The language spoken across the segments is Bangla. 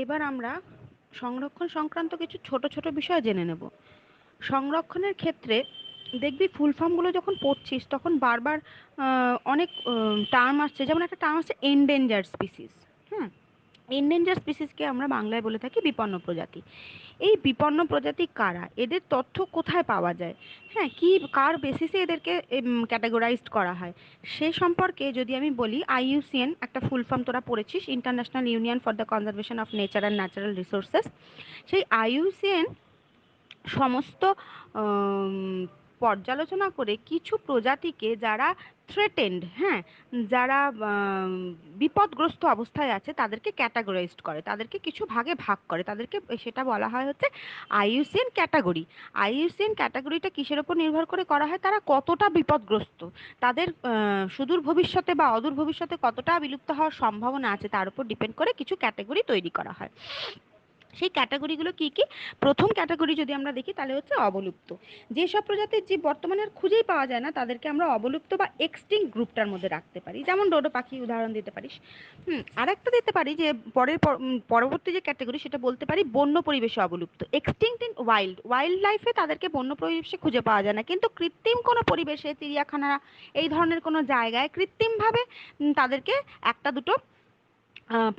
এবার আমরা সংরক্ষণ সংক্রান্ত কিছু ছোট ছোট বিষয় জেনে নেব। সংরক্ষণের ক্ষেত্রে দেখবি ফুল ফর্মগুলো যখন পড়ছিস তখন বারবার অনেক টার্ম আসছে, যেমন একটা টার্ম আছে এন্ডেঞ্জার্ড স্পিসিস। হুম, এন্ডেঞ্জার্ড স্পিসিসকে আমরা বাংলায় বলে থাকি বিপন্ন প্রজাতি। এই বিপন্ন প্রজাতি কারা, এদের তথ্য কোথায় পাওয়া যায়, হ্যাঁ, কি কার বেসিসে এদেরকে ক্যাটাগরাইজড করা হয়, সে সম্পর্কে যদি আমি বলি, আইইউসিএন একটা ফুল ফর্ম তোরা পড়েছিস, international union for the conservation of nature and natural resources. সেই আইইউসিএন সমস্ত পর্যালোচনা করে কিছু প্রজাতিকে যারা থ্রেটেন্ড, হ্যাঁ, যারা বিপদগ্রস্ত অবস্থায় আছে তাদেরকে ক্যাটাগরাইজড করে, তাদেরকে কিছু ভাগে ভাগ করে, তাদেরকে সেটা বলা হয় হচ্ছে আইইউসিএন ক্যাটাগরি। আইইউসিএন ক্যাটাগরিটা কিসের ওপর নির্ভর করে করা হয়, তারা কতটা বিপদগ্রস্ত, তাদের সুদূর ভবিষ্যতে বা অদূর ভবিষ্যতে কতটা বিলুপ্ত হওয়ার সম্ভাবনা আছে তার উপর ডিপেন্ড করে কিছু ক্যাটাগরি তৈরি করা হয়। সেই ক্যাটাগরিগুলো কি কি? প্রথম ক্যাটাগরি যদি আমরা দেখি তাহলে হচ্ছে অবলুপ্ত। যেসব প্রজাতির জীব বর্তমানে আর খুঁজেই পাওয়া যায় না তাদেরকে আমরা অবলুপ্ত বা এক্সটিংক্ট গ্রুপটার মধ্যে রাখতে পারি, যেমন ডোডো পাখি উদাহরণ দিতে পারিস। আর একটা দিতে পারি যে পরবর্তী যে ক্যাটাগরি সেটা বলতে পারি বন্য পরিবেশে অবলুপ্ত, এক্সটিংক্ট ইন ওয়াইল্ড। ওয়াইল্ড লাইফে তাদেরকে বন্য পরিবেশে খুঁজে পাওয়া যায় না, কিন্তু কৃত্রিম কোনো পরিবেশে, চিড়িয়াখানা এই ধরনের কোনো জায়গায় কৃত্রিমভাবে তাদেরকে একটা দুটো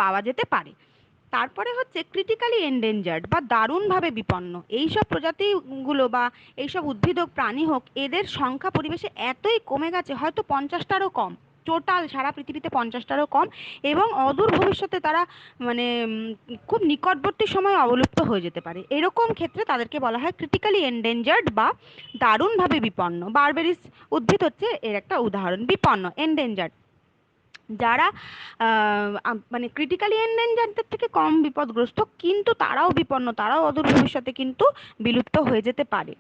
পাওয়া যেতে পারে। তারপরে হচ্ছে ক্রিটিক্যালি এন্ডেঞ্জার্ড বা দারুণভাবে বিপন্ন। এইসব প্রজাতিগুলো বা এইসব উদ্ভিদ হোক প্রাণী হোক, এদের সংখ্যা পরিবেশে এতই কমে গেছে, হয়তো 50টারও কম, টোটাল সারা পৃথিবীতে 50টারও কম, এবং অদূর ভবিষ্যতে তারা মানে খুব নিকটবর্তী সময়ে অবলুপ্ত হয়ে যেতে পারে। এরকম ক্ষেত্রে তাদেরকে বলা হয় ক্রিটিক্যালি এন্ডেঞ্জার্ড বা দারুণভাবে বিপন্ন। বারবেরিস উদ্ভিদ হচ্ছে এর একটা উদাহরণ, বিপন্ন, এন্ডেঞ্জার্ড। যারা মানে ক্রিটিক্যালি এন্ডেঞ্জারদের থেকে কম বিপদগ্রস্ত, কিন্তু তারাও বিপন্ন, তারাও অদূর ভবিষ্যতে কিন্তু বিলুপ্ত হয়ে যেতে পারে।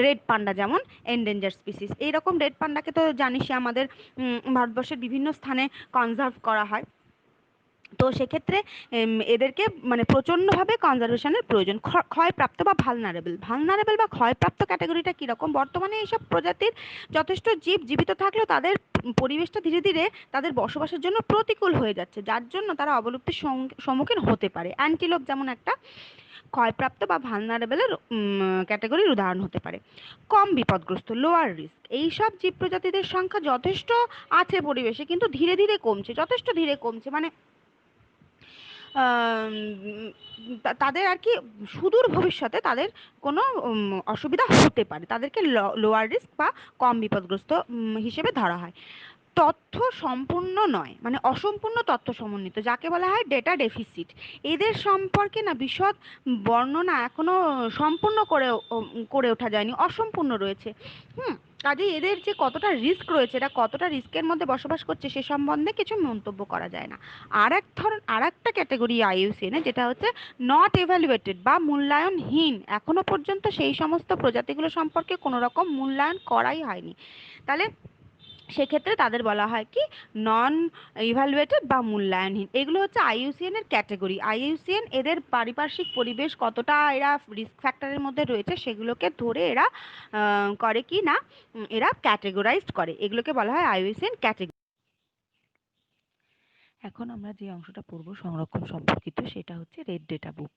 রেড পান্ডা যেমন এন্ডেঞ্জার স্পিসিস। এইরকম রেড পান্ডাকে তো জানিসই আমাদের ভারতবর্ষের বিভিন্ন স্থানে কনজার্ভ করা হয়। তো সেক্ষেত্রে এদেরকে মানে প্রচণ্ডভাবে কনজারভেশনের প্রয়োজন। ক্ষয়প্রাপ্ত বা ভালনারেবল, ভালনারেবল বা ক্ষয়প্রাপ্ত ক্যাটাগরিটা কীরকম, বর্তমানে এইসব প্রজাতির যথেষ্ট জীব জীবিত থাকলেও তাদের পরিবেশটা ধীরে ধীরে তাদের বসবাসের জন্য প্রতিকূল হয়ে যাচ্ছে, যার জন্য তারা অবলুপ্তির সম্মুখীন হতে পারে। অ্যান্টিলোপ যেমন একটা ক্ষয়প্রাপ্ত বা ভালনারেবলের ক্যাটাগরির উদাহরণ হতে পারে। কম বিপদগ্রস্ত, লোয়ার রিস্ক, এইসব জীব প্রজাতিদের সংখ্যা যথেষ্ট আছে পরিবেশে, কিন্তু ধীরে ধীরে কমছে, যথেষ্ট ধীরে কমছে, মানে তাদের আর কি সুদূর ভবিষ্যতে তাদের কোনো অসুবিধা হতে পারে, তাদেরকে লোয়ার রিস্ক বা কম বিপদগ্রস্ত হিসেবে ধরা হয়। তথ্য সম্পূর্ণ নয়, মানে অসম্পূর্ণ তথ্য সমন্বিত, যাকে বলা হয় ডেটা ডেফিসিট। এদের সম্পর্কে না বিশদ বর্ণনা এখনো সম্পূর্ণ করে ওঠা যায়নি, অসম্পূর্ণ রয়েছে। হুম, কাজেই এদের যে কতটা রিস্ক রয়েছে, এরা কতটা রিস্কের মধ্যে বসবাস করছে সে সম্বন্ধে কিছু মন্তব্য করা যায় না। আর একটা ক্যাটাগরি আইইউসিএন, যেটা হচ্ছে নট এভ্যালুয়েটেড বা মূল্যায়নহীন। এখনো পর্যন্ত সেই সমস্ত প্রজাতিগুলো সম্পর্কে কোনো রকম মূল্যায়ন করাই হয়নি। তাহলে সেক্ষেত্রে তাদের বলা হয় কি, নন ইভ্যালুয়েটেড বা মূল্যায়নহীন। এগুলো হচ্ছে আইইউসিএন এর ক্যাটাগরি। আইইউসিএন এদের পারিপার্শ্বিক পরিবেশ কতটা এরা রিস্ক ফ্যাক্টরের মধ্যে রয়েছে সেগুলোকে ধরে এরা করে কি না, এরা ক্যাটেগরাইজড করে, এগুলোকে বলা হয় আইইউসিএন ক্যাটাগরি। এখন আমরা যে অংশটা পড়বো সংরক্ষণ সম্পর্কিত, সেটা হচ্ছে red data book.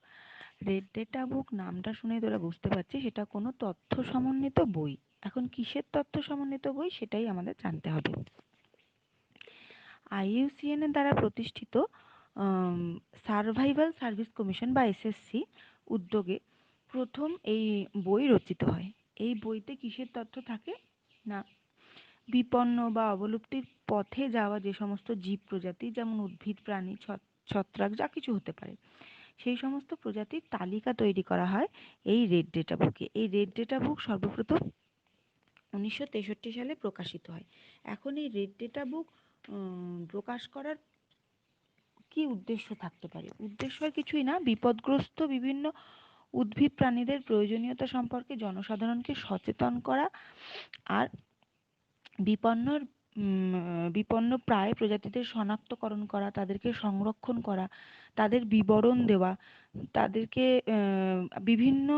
Red data book নামটা শুনে তোরা বুঝতে পারছিস সেটা কোনো তথ্য সমন্বিত বই। এখন কিসের তথ্য সমন্বিত বই সেটাই আমাদের জানতে হবে। আইইউসিএন এর দ্বারা প্রতিষ্ঠিত সার্ভাইভাল সার্ভিস কমিশন বা এসএসসি উদ্যোগে প্রথম এই বই রচিত হয়। এই বইতে কিসের তথ্য থাকে না, বিপন্ন বা অবলুপ্তির পথে যাওয়া যে সমস্ত জীব প্রজাতি, যেমন উদ্ভিদ, প্রাণী, ছত্রাক, যা কিছু হতে পারে, সেই সমস্ত প্রজাতির তালিকা তৈরি করা হয় এই রেড ডেটা বুকে। এই রেড ডেটা বুক সর্বপ্রথম 1963 সালে প্রকাশিত হয়। এখন এই রেড ডেটা বুক প্রকাশ করার কি উদ্দেশ্য থাকতে পারে? উদ্দেশ্য আর কিছুই না, বিপদগ্রস্ত বিভিন্ন উদ্ভিদ প্রাণীদের প্রয়োজনীয়তা সম্পর্কে জনসাধারণকে সচেতন করা, আর বিপন্নর বিপন্ন প্রায় প্রজাতিদের শনাক্তকরণ করা, তাদেরকে সংরক্ষণ করা, তাদের বিবরণ দেওয়া, তাদেরকে বিভিন্ন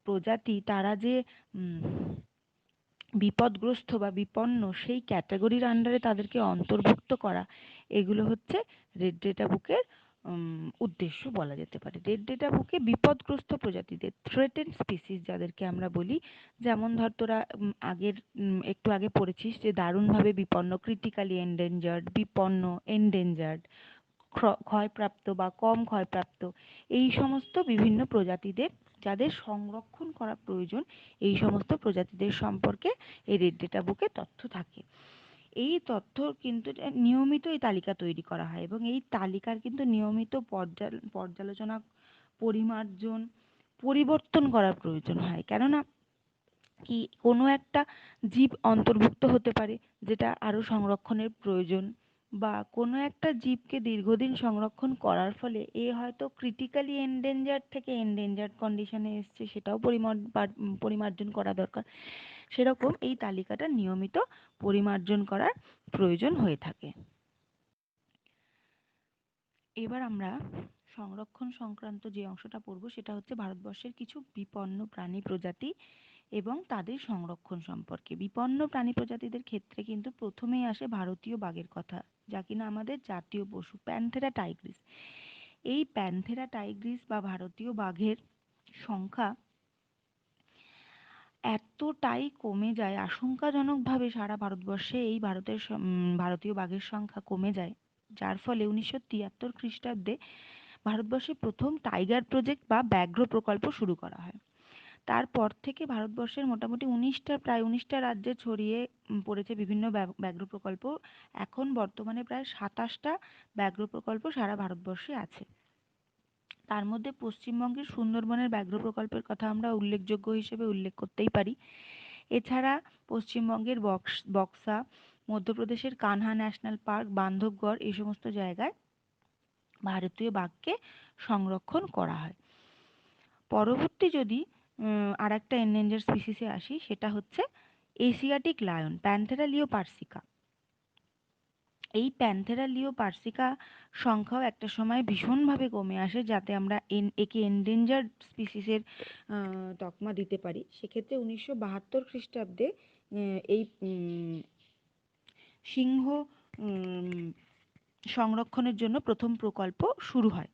প্রজাতি তারা যে বিপদগ্রস্ত বা বিপন্ন সেই ক্যাটাগরির আন্ডারে তাদেরকে অন্তর্ভুক্ত করা, এগুলো হচ্ছে রেড ডেটা বুকের উদ্দেশ্য বলা যেতে পারে। রেড ডেটা বুকে বিপদগ্রস্ত প্রজাতিদের থ্রেটেন্ড স্পিসিস যাদেরকে আমরা বলি, যেমন ধর তোরা একটু আগে পড়েছিস যে দারুণভাবে বিপন্ন, ক্রিটিক্যালি এন্ডেঞ্জার্ড, বিপন্ন, এন্ডেঞ্জার্ড, ক্ষয়প্রাপ্ত বা কম ক্ষয়প্রাপ্ত, এই সমস্ত বিভিন্ন প্রজাতিদের যাদের সংরক্ষণ করা প্রয়োজন, এই সমস্ত প্রজাতিদের সম্পর্কে এই রেড ডেটা বুকে তথ্য থাকে। এই তথ্য কিন্তু নিয়মিত এই তালিকা তৈরি করা হয় এবং এই তালিকার কিন্তু নিয়মিত পর্যালোচনা, পরিমার্জন, পরিবর্তন করার প্রয়োজন হয়। কেননা কি কোনো একটা জীব অন্তর্ভুক্ত হতে পারে যেটা আরো সংরক্ষণের প্রয়োজন, বা কোনো একটা জীবকে দীর্ঘদিন সংরক্ষণ করার ফলে এ হয়তো ক্রিটিক্যালি এন্ডেঞ্জার্ড থেকে এন্ডেঞ্জার্ড কন্ডিশনে এসছে, সেটাও পরিমার্জন করা দরকার। সেরকম এই তালিকাটা নিয়মিত পরিমার্জন করার প্রয়োজন হয়ে থাকে। এবার আমরা সংরক্ষণ সংক্রান্ত যে অংশটা পড়ব সেটা হচ্ছে ভারতবর্ষের কিছু বিপন্ন প্রাণী প্রজাতি এবং তাদের সংরক্ষণ সম্পর্কে। বিপন্ন প্রাণী প্রজাতিদের ক্ষেত্রে কিন্তু প্রথমেই আসে ভারতীয় বাঘের কথা, যা কিনা আমাদের জাতীয় পশু, প্যান্থেরা টাইগ্রিস। এই প্যান্থেরা টাইগ্রিস বা ভারতীয় বাঘের সংখ্যা এতটাই কমে যায় আশঙ্কাজনকভাবে, সারা ভারতবর্ষে এই ভারতীয় বাঘের সংখ্যা কমে যায়, যার ফলে 1973 খ্রিস্টাব্দে ভারতবর্ষে প্রথম টাইগার প্রজেক্ট বা ব্যাঘ্র প্রকল্প শুরু করা হয়। তারপর থেকে ভারতবর্ষের মোটামুটি প্রায় 19টা রাজ্যে ছড়িয়ে পড়েছে বিভিন্ন ব্যাঘ্র প্রকল্প। এখন বর্তমানে প্রায় 27টা ব্যাঘ্র প্রকল্প সারা ভারতবর্ষে আছে। তার মধ্যে পশ্চিমবঙ্গের সুন্দরবনের ব্যাঘ্র প্রকল্পের কথা আমরা উল্লেখযোগ্য হিসেবে উল্লেখ করতেই পারি। এছাড়া পশ্চিমবঙ্গের বক্সা, মধ্যপ্রদেশের কানহা ন্যাশনাল পার্ক, বান্ধবগড়, এই সমস্ত জায়গায় ভারতীয় বাঘকে সংরক্ষণ করা হয়। পরবর্তী যদি আর একটা এন্ডেঞ্জার স্পিসিসে আসি, সেটা হচ্ছে এশিয়াটিক লায়ন, প্যান্থেরা লিও পার্সিকা। এই প্যান্থেরা লিও পার্সিকা সংখ্যাও একটা সময় ভীষণভাবে কমে আসে, যাতে আমরা একে এন্ডেঞ্জার্ড স্পিসিসের তকমা দিতে পারি। সেক্ষেত্রে 1972 খ্রিস্টাব্দে এই সিংহ সংরক্ষণের জন্য প্রথম প্রকল্প শুরু হয়।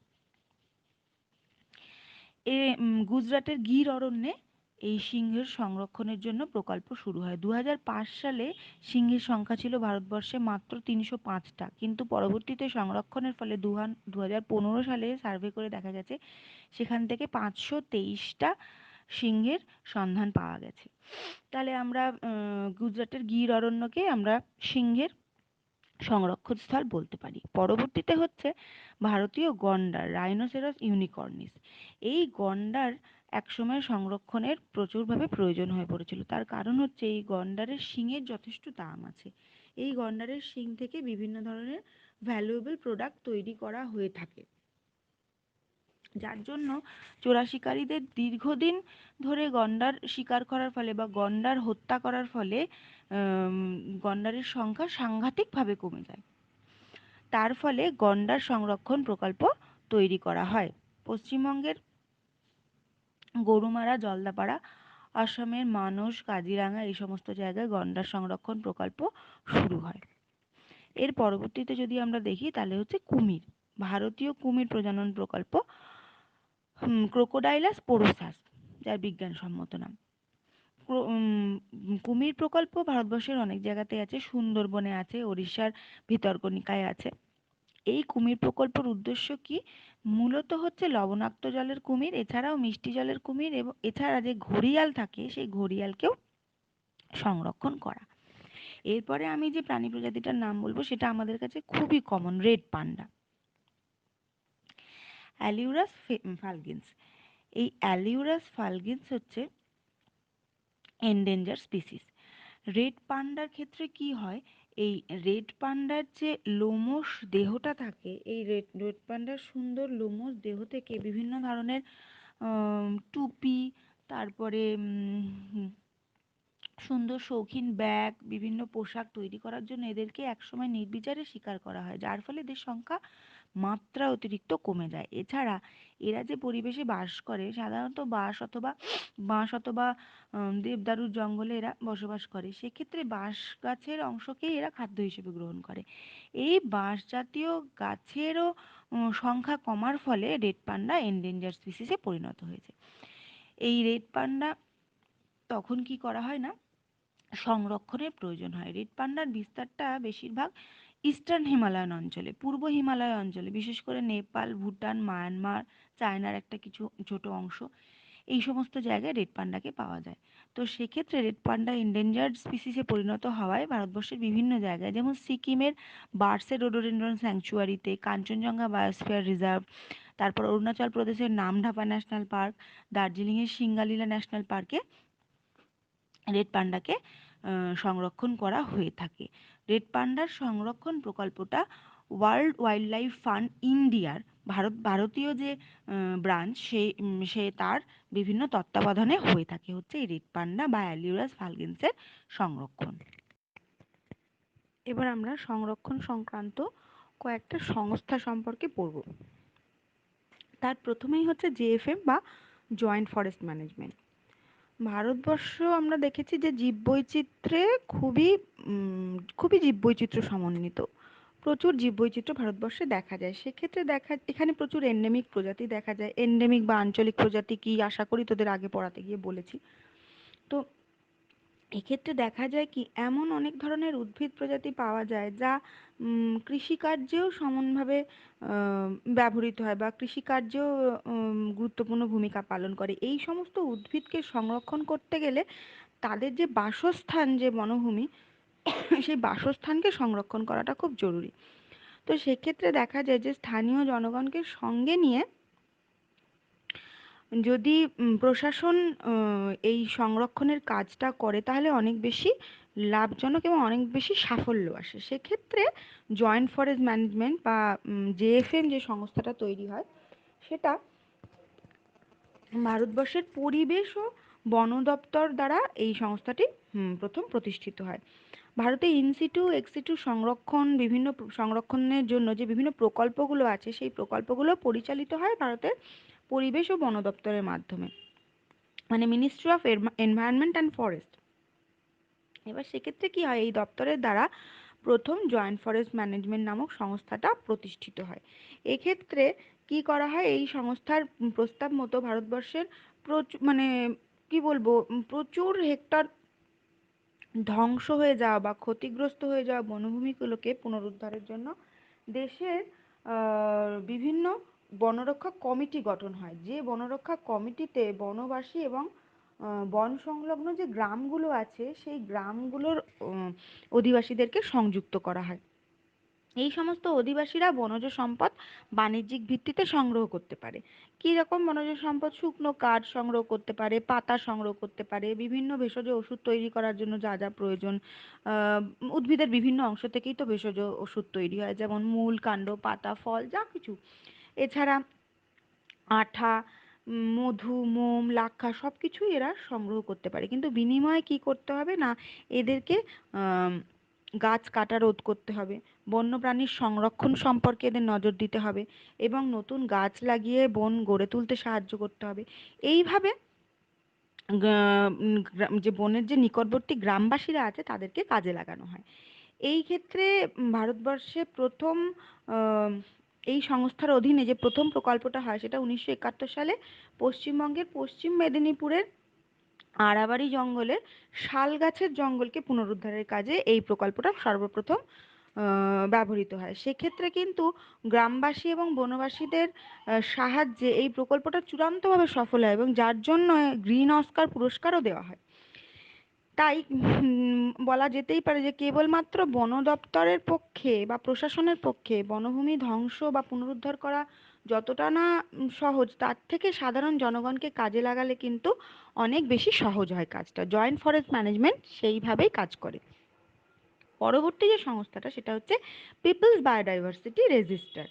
গুজরাটের গির অরণ্যে এই সিংহের সংরক্ষণের জন্য প্রকল্প শুরু হয়। 2005 সালে সিংহের সংখ্যা ছিল ভারতবর্ষে মাত্র 305টা, কিন্তু পরবর্তীতে সংরক্ষণের ফলে 2015 সালে সার্ভে করে দেখা গেছে সেখান থেকে 523টা সিংহের সন্ধান পাওয়া গেছে। তাহলে আমরা গুজরাটের গির অরণ্যকে আমরা সিংহের সংরক্ষণ স্থল বলতে পারি। পরবর্তীতে হচ্ছে ভারতীয় গন্ডার, রাইনোসেরাস ইউনিকর্নিস। এই গন্ডার একসময় সংরক্ষণের প্রচুরভাবে প্রয়োজন হয়ে পড়েছিল। তার কারণ হচ্ছে এই গন্ডারের শিংয়ের যথেষ্ট দাম আছে। এই গন্ডারের শিং থেকে বিভিন্ন ধরনের ভ্যালুয়েবল প্রোডাক্ট তৈরি করা হয়ে থাকে, যার জন্য চোরা শিকারীদের দীর্ঘদিন ধরে গন্ডার শিকার করার ফলে বা গন্ডার হত্যা করার ফলে গন্ডারের সংখ্যা সাংঘাতিকভাবে কমে যায়। তার ফলে গন্ডার সংরক্ষণ প্রকল্প তৈরি করা হয়। পশ্চিমবঙ্গের গরুমারা, জলদাপাড়া, আসামের মানস, কাজিরাঙা, এই সমস্ত জায়গায় গন্ডার সংরক্ষণ প্রকল্প শুরু হয়। এর পরবর্তীতে যদি আমরা দেখি তাহলে হচ্ছে কুমির, ভারতীয় কুমির প্রজনন প্রকল্প, ক্রোকোডাইলাস পোরোসাস, যার বিজ্ঞানসম্মত নাম। কুমির প্রকল্প ভারতবর্ষের অনেক জায়গাতে আছে, সুন্দরবনে আছে, ওড়িশার ভিতরকণিকায় আছে। এই কুমির প্রকল্পের উদ্দেশ্য কি? মূলত হচ্ছে লবণাক্ত জলের কুমির, এছাড়াও মিষ্টি জলের কুমির, এবং এছাড়া যে ঘড়িয়াল থাকে সেই ঘড়িয়ালকেও সংরক্ষণ করা। এরপরে আমি যে প্রাণী প্রজাতিটার নাম বলবো সেটা আমাদের কাছে খুবই কমন, রেড পান্ডা, অ্যালিউরাস ফালগিন্স। এই অ্যালিউরাস ফালগিন্স হচ্ছে এন্ডেঞ্জার স্পিসিস। রেড পান্ডার ক্ষেত্রে কি হয়, এই রেড পান্ডার যে লোমশ দেহটা থাকে, এই রেড পান্ডার সুন্দর লোমশ দেহ থেকে বিভিন্ন ধরনের টুপি, তারপরে সুন্দর শৌখিন ব্যাগ, বিভিন্ন পোশাক তৈরি করার জন্য এদেরকে একসময় নির্বিচারে শিকার করা হয়, যার ফলে এদের সংখ্যা মাত্রা অতিরিক্ত কমে যায়। এছাড়া এরা যে পরিবেশে বাস করে, সাধারণত বাঁশ অথবা দেবদারুর জঙ্গলে এরা বসবাস করে, সেক্ষেত্রে বাঁশ গাছের অংশকেই এরা খাদ্য হিসেবে গ্রহণ করে। এই বাঁশ জাতীয় গাছেরও সংখ্যা কমার ফলে রেড পান্ডা এন্ডেঞ্জার স্পিসিসে পরিণত হয়েছে। এই রেড পান্ডা তখন কি করা হয় না, সংরক্ষণের প্রয়োজন হয়। রেড পান্ডার বিস্তারটা বেশিরভাগ ইস্টার্ন হিমালয়ান অঞ্চলে, পূর্ব হিমালয় অঞ্চলে, বিশেষ করে নেপাল, ভুটান, মায়ানমার, চায়নার একটা কিছু ছোট অংশ, এই সমস্ত জায়গায় রেড পান্ডাকে পাওয়া যায়। তো সেক্ষেত্রে রেড পান্ডা এন্ডেঞ্জার্ড স্পিসিসে পরিণত হওয়ায় ভারতবর্ষের বিভিন্ন জায়গায়, যেমন সিকিমের বার্সে রোডোডেন্ড্রন স্যাংচুয়ারিতে, কাঞ্চনজঙ্ঘা বায়োস্ফিয়ার রিজার্ভ, তারপর অরুণাচল প্রদেশের নামঢাপা ন্যাশনাল পার্ক, দার্জিলিংয়ের সিঙ্গালীলা ন্যাশনাল পার্কে রেড পান্ডাকে সংরক্ষণ করা হয়ে থাকে। রেড পান্ডার সংরক্ষণ প্রকল্পটা ওয়ার্ল্ড ওয়াইল্ড লাইফ ফান্ড ইন্ডিয়ার ভারতীয় যে ব্রাঞ্চ, সে তার বিভিন্ন তত্ত্বাবধানে হয়ে থাকে হচ্ছে এই রেড পান্ডা বা অ্যালিউরাস ভালগেন্সের সংরক্ষণ। এবার আমরা সংরক্ষণ সংক্রান্ত কয়েকটা সংস্থা সম্পর্কে পড়ব। তার প্রথমেই হচ্ছে জেএফএম বা জয়েন্ট ফরেস্ট ম্যানেজমেন্ট। ভারতবর্ষ আমরা দেখেছি যে জীববৈচিত্র্যে খুবই জীববৈচিত্র্য সমন্বিত। প্রচুর জীববৈচিত্র্য ভারতবর্ষে দেখা যায়। সেক্ষেত্রে এখানে প্রচুর এন্ডেমিক প্রজাতি দেখা যায়। এন্ডেমিক বা আঞ্চলিক প্রজাতি কি, আশা করি তোদের আগে পড়াতে গিয়ে বলেছি। তো এক্ষেত্রে দেখা যায় কি, এমন অনেক ধরনের উদ্ভিদ প্রজাতি পাওয়া যায় যা কৃষিকার্যেও সমানভাবে ব্যবহৃত হয় বা কৃষিকার্যেও গুরুত্বপূর্ণ ভূমিকা পালন করে। এই সমস্ত উদ্ভিদকে সংরক্ষণ করতে গেলে তাদের যে বাসস্থান, যে বনভূমি, সেই বাসস্থানকে সংরক্ষণ করাটা খুব জরুরি। তো সেক্ষেত্রে দেখা যায় যে স্থানীয় জনগণকে সঙ্গে নিয়ে যদি প্রশাসন এই সংরক্ষণের কাজটা করে, তাহলে অনেক বেশি লাভজনক এবং অনেক বেশি সাফল্য আসে। সেক্ষেত্রে জয়েন্ট ফরেস্ট ম্যানেজমেন্ট বা জেএফএম যে সংস্থাটা তৈরি হয়, সেটা ভারতবর্ষের পরিবেশ ও বন দপ্তর দ্বারা এই সংস্থাটি প্রথম প্রতিষ্ঠিত হয়। ভারতে ইনসিটু এক্সিটু সংরক্ষণের জন্য যে বিভিন্ন প্রকল্পগুলো আছে, সেই প্রকল্পগুলো পরিচালিত হয় ভারতের পরিবেশ ও বন দপ্তরের মাধ্যমে, মানে ministry of environment and forest. এবার সেক্ষেত্রে কি হয়, এই দপ্তরের দ্বারা প্রথম জয়েন্ট ফরেস্ট ম্যানেজমেন্ট নামক সংস্থাটা প্রতিষ্ঠিত হয়। এক্ষেত্রে কি করা হয়, এই সংস্থার প্রস্তাব মতো ভারতবর্ষের প্রচুর, মানে কি বলবো, প্রচুর হেক্টর ধ্বংস হয়ে যাওয়া বা ক্ষতিগ্রস্ত হয়ে যাওয়া বনভূমিগুলোকে পুনরুদ্ধারের জন্য দেশের বিভিন্ন বনরক্ষা কমিটি গঠন হয়। যে বনরক্ষা কমিটিতে বনবাসী এবং বন সংলগ্ন যে গ্রামগুলো আছে, সেই গ্রামগুলোর অধিবাসীদেরকে সংযুক্ত করা হয়। এই সমস্ত অধিবাসীরা বনজ সম্পদ বাণিজ্যিক ভিত্তিতে সংগ্রহ করতে পারে। কী রকম বনজ সম্পদ? শুকনো কাঠ সংগ্রহ করতে পারে, পাতা সংগ্রহ করতে পারে, বিভিন্ন ভেষজ ওষুধ তৈরি করার জন্য যা যা প্রয়োজন, আহ, উদ্ভিদের বিভিন্ন অংশ থেকেই তো ভেষজ ওষুধ তৈরি হয়, যেমন মূল, কাণ্ড, পাতা, ফল, যা কিছু। এছাড়া আঠা, মধু, মোম, লাক্ষা সব কিছুই এরা সংগ্রহ করতে পারে। কিন্তু বিনিময়ে কি করতে হবে না, এদেরকে আম, গাছ কাটা রোধ করতে হবে, বন্যপ্রাণীর সংরক্ষণ সম্পর্কে এদের নজর দিতে হবে এবং নতুন গাছ লাগিয়ে বন গড়ে তুলতে সাহায্য করতে হবে। এইভাবে যে বনের যে নিকটবর্তী গ্রামবাসীরা আছে তাদেরকে কাজে লাগানো হয়। এই ক্ষেত্রে ভারতবর্ষে প্রথম আহ, এই সংস্থার অধীনে যে প্রথম প্রকল্পটা হয়, সেটা 1971 সালে পশ্চিমবঙ্গের পশ্চিম মেদিনীপুরের আড়াবাড়ি জঙ্গলের শাল গাছের জঙ্গলকে পুনরুদ্ধারের কাজে এই প্রকল্পটা সর্বপ্রথম ব্যবহৃত হয়। সেক্ষেত্রে কিন্তু গ্রামবাসী এবং বনবাসীদের সাহায্যে এই প্রকল্পটা চূড়ান্তভাবে সফল হয় এবং যার জন্য গ্রিন অস্কার পুরস্কারও দেওয়া হয়। তাই বলা যেতেই পারে যে কেবলমাত্র বন দপ্তরের পক্ষে বা প্রশাসনের পক্ষে বনভূমি ধ্বংস বা পুনরুদ্ধার করা যতটা না সহজ, তার থেকে সাধারণ জনগণকে কাজে লাগালে কিন্তু অনেক বেশি সহজ হয় কাজটা। জয়েন্ট ফরেস্ট ম্যানেজমেন্ট সেইভাবেই কাজ করে। পরবর্তী যে সংস্থাটা, সেটা হচ্ছে পিপলস বায়োডাইভার্সিটি রেজিস্টার।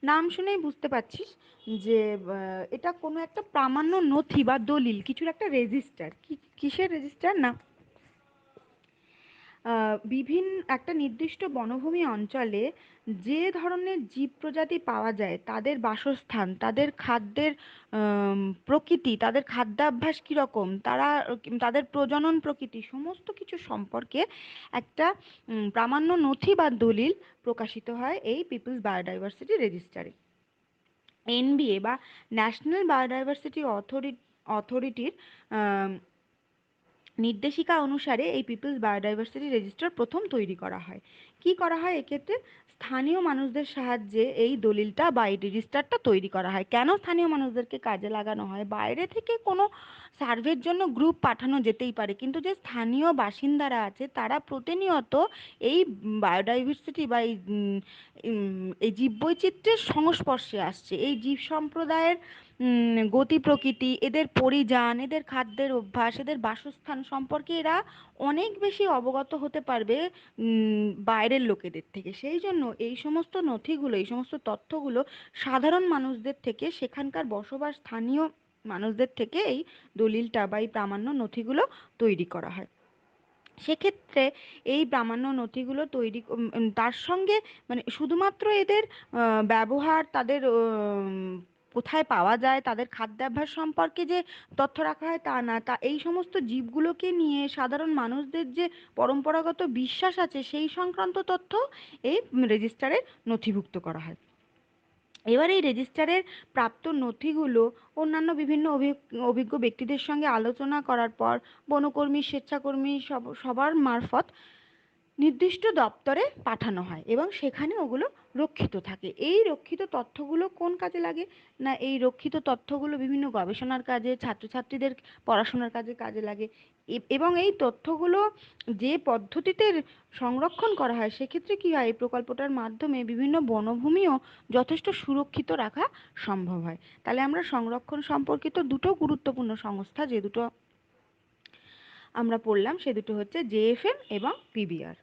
নাম শুনেই বুঝতে পারছিস যে এটা কোনো একটা প্রামাণ্য নথি বা দলিল, কিছুর একটা রেজিস্টার। কিসের রেজিস্টার না, একটা নির্দিষ্ট বনভূমি অঞ্চলে যে ধরনের জীব প্রজাতি পাওয়া যায়, তাদের বাসস্থান, তাদের খাদ্যের প্রকৃতি, তাদের খাদ্যাভ্যাস কীরকম, তাদের প্রজনন প্রকৃতি, সমস্ত কিছু সম্পর্কে একটা প্রামাণ্য নথি বা দলিল প্রকাশিত হয় এই পিপলস বায়োডাইভার্সিটি রেজিস্টারে। এনবিএ বা ন্যাশনাল বায়োডাইভার্সিটি অথরিটির নির্দেশিকা অনুসারে এই পিপলস বায়োডাইভার্সিটি রেজিস্টার প্রথম তৈরি করা হয়। কি করা হয় এক্ষেত্রে? স্থানীয় মানুষদের সাহায্যে এই দলিলটা বা এই রেজিস্টারটা তৈরি করা হয়। কেন স্থানীয় মানুষদেরকে কাজে লাগানো হয়? বাইরে থেকে কোনো সার্ভের জন্য গ্রুপ পাঠানো যেতেই পারে, কিন্তু যে স্থানীয় বাসিন্দারা আছে তারা প্রতিনিয়ত এই বায়োডাইভার্সিটি বা এই জীববৈচিত্র্যের সংস্পর্শে আসছে। এই জীব সম্প্রদায়ের গতি প্রকৃতি, এদের পরিযান, এদের খাদ্যের অভ্যাস, এদের বাসস্থান সম্পর্কে এরা অনেক বেশি অবগত হতে পারবে বাইরের লোকেদের থেকে। সেই জন্য এই সমস্ত নথিগুলো, এই সমস্ত তথ্যগুলো সাধারণ মানুষদের থেকে, সেখানকার বসবাস স্থানীয় মানুষদের থেকে এই দলিলটা বা এই প্রামাণ্য নথিগুলো তৈরি করা হয়। সেক্ষেত্রে এই প্রামাণ্য নথিগুলো তার সঙ্গে মানে শুধুমাত্র এদের ব্যবহার, তাদের কোথায় পাওয়া যায়, তাদের খাদ্যাভ্যাস সম্পর্কে যে তথ্য রাখা হয় তা না, এই সমস্ত জীবগুলোকে নিয়ে সাধারণ মানুষদের যে পরম্পরাগত বিশ্বাস আছে সেই সংক্রান্ত তথ্য এই রেজিস্টারে নথিভুক্ত করা হয়। এবার এই রেজিস্টারের প্রাপ্ত নথিগুলো অন্যান্য বিভিন্ন অভিজ্ঞ ব্যক্তিদের সঙ্গে আলোচনা করার পর বনকর্মী, স্বেচ্ছাকর্মী সবার মারফত নির্দিষ্ট দপ্তরে পাঠানো হয় এবং সেখানে ওগুলো রক্ষিত থাকে। এই রক্ষিত তথ্যগুলো কোন কাজে লাগে? না, এই রক্ষিত তথ্যগুলো বিভিন্ন গবেষণার কাজে, ছাত্রছাত্রীদের পড়াশোনার কাজে কাজে লাগে। এবং এই তথ্যগুলো যে পদ্ধতিতে সংরক্ষণ করা হয়, সেক্ষেত্রে কী হয়, এই প্রকল্পটার মাধ্যমে বিভিন্ন বনভূমিও যথেষ্ট সুরক্ষিত রাখা সম্ভব হয়। তাহলে আমরা সংরক্ষণ সম্পর্কিত দুটো গুরুত্বপূর্ণ সংস্থা যে দুটো আমরা পড়লাম, সে দুটো হচ্ছে জেএফএম এবং পিবিআর।